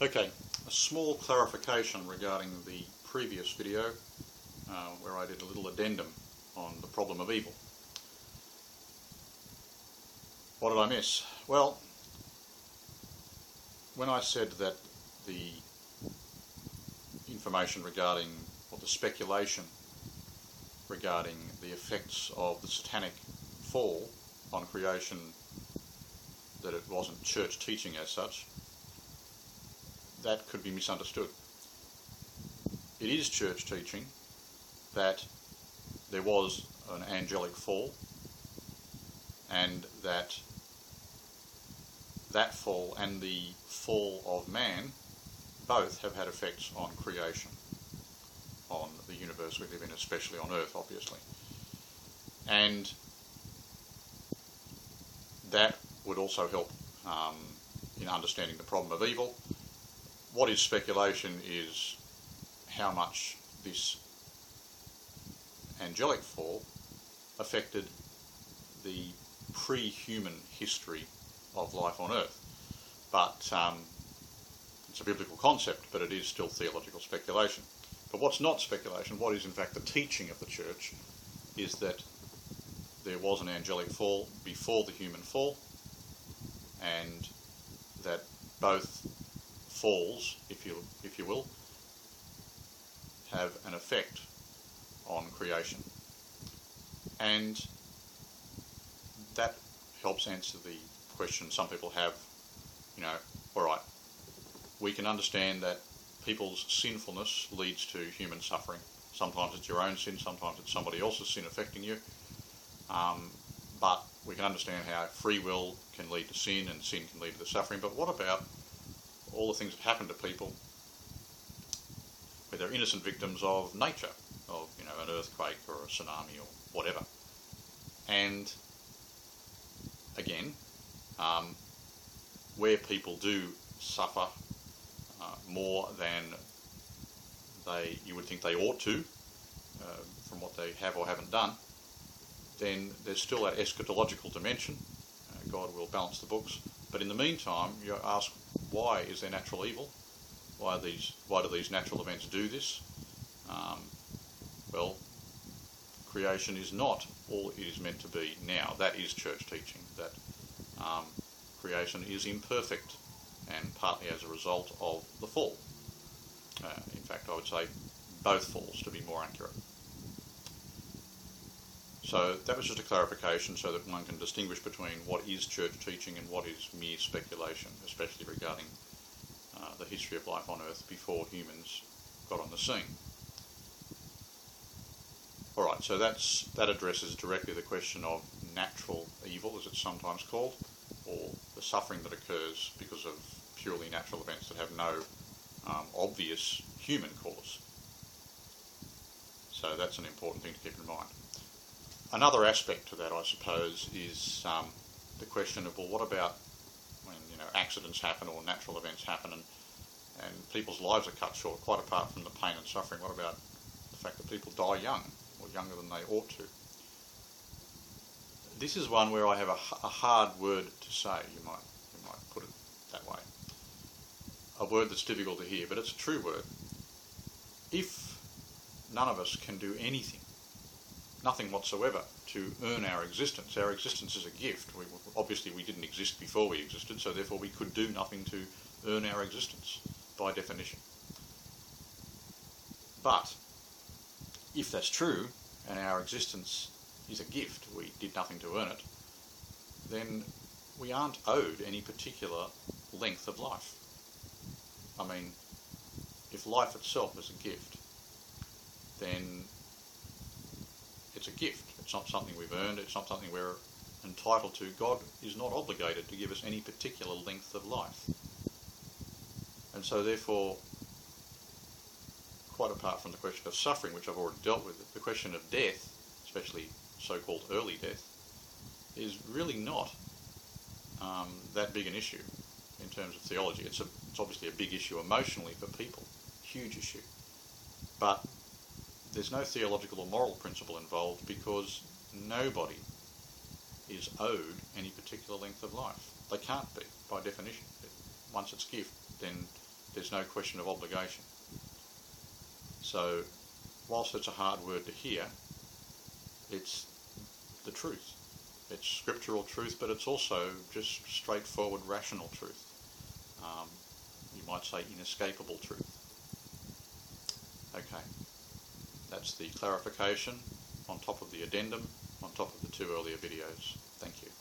Okay, a small clarification regarding the previous video where I did a little addendum on the problem of evil. What did I miss? Well, when I said that the information regarding, or the speculation regarding the effects of the satanic fall on creation, that it wasn't church teaching as such, that could be misunderstood. It is church teaching that there was an angelic fall, and that fall and the fall of man both have had effects on creation, on the universe we live in, especially on Earth, obviously. And that would also help in understanding the problem of evil. What is speculation is how much this angelic fall affected the pre-human history of life on Earth. But it's a biblical concept, but it is still theological speculation. But what's not speculation, what is in fact the teaching of the church, is that there was an angelic fall before the human fall, and that both falls, if you will, have an effect on creation. And that helps answer the question some people have, alright, we can understand that people's sinfulness leads to human suffering. Sometimes it's your own sin, sometimes it's somebody else's sin affecting you. But we can understand how free will can lead to sin, and sin can lead to the suffering. But what about all the things that happen to people where they're innocent victims of nature, of an earthquake or a tsunami or whatever? And again, where people do suffer more than you would think they ought to, from what they have or haven't done, then there's still that eschatological dimension. God will balance the books. But in the meantime, you ask, why is there natural evil? Why do these natural events do this? Well, creation is not all it is meant to be now. That is church teaching, that creation is imperfect, and partly as a result of the fall. In fact, I would say both falls, to be more accurate. So that was just a clarification so that one can distinguish between what is church teaching and what is mere speculation, especially regarding the history of life on Earth before humans got on the scene. Alright, so that addresses directly the question of natural evil, as it's sometimes called, or the suffering that occurs because of purely natural events that have no obvious human cause. So that's an important thing to keep in mind. Another aspect to that, I suppose, is the question of, well, what about when accidents happen or natural events happen and people's lives are cut short, quite apart from the pain and suffering? What about the fact that people die young, or younger than they ought to? This is one where I have a hard word to say, you might put it that way. A word that's difficult to hear, but it's a true word. If none of us can do anything, nothing whatsoever, to earn our existence is a gift. Obviously we didn't exist before we existed, so therefore we could do nothing to earn our existence, by definition. But if that's true, and our existence is a gift, we did nothing to earn it, then we aren't owed any particular length of life. I mean, if life itself is a gift, then it's a gift. It's not something we've earned, it's not something we're entitled to. God is not obligated to give us any particular length of life. And so therefore, quite apart from the question of suffering, which I've already dealt with, the question of death, especially so-called early death, is really not that big an issue in terms of theology. It's obviously a big issue emotionally for people, huge issue. But there's no theological or moral principle involved, because nobody is owed any particular length of life. They can't be, by definition. Once it's gift, then There's no question of obligation. So, whilst it's a hard word to hear, it's the truth. It's scriptural truth, but it's also just straightforward, rational truth. You might say inescapable truth. Okay, that's the clarification on top of the addendum, on top of the 2 earlier videos. Thank you.